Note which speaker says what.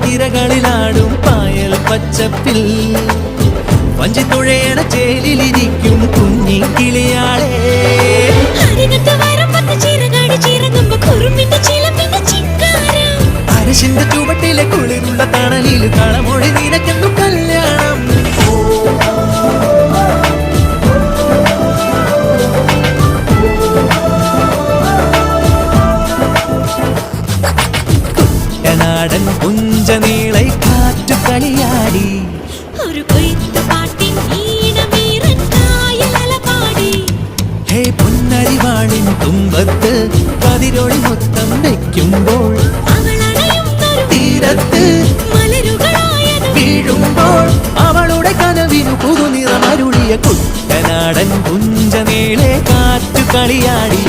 Speaker 1: തിരകളിലാടും പായൽ പച്ചപ്പിൽ വഞ്ചിത്തുഴയണ ചേലിലിരിക്കും കുഞ്ഞി കിളിയാളെ. അരശിന്റെ ചുവട്ടിലെ കുളിരുള്ള തണലിൽ കളമൊഴി നിനക്കെന്നു കല്യാണം. കുട്ടനാടൻ പുഞ്ചനീളை കാറ്റു കളിയാടി
Speaker 2: ഒരു കൊയ്ത്ത് പാട്ടിൻ ഈണമീറൻ കായലലപാടി.
Speaker 1: ഹേ പൊന്നരിവാളിൻ തുമ്പത്ത് കതിരൊളി മൊത്തം വെക്കുമ്പോൾ തീരത്ത്
Speaker 2: മലരുകളായത്
Speaker 1: വീഴുമ്പോൾ അവളുടെ കനവിനു പുതുനിറമരുളിയ കുട്ടനാടൻ പുഞ്ചനീളെ കാറ്റു കളിയാടി.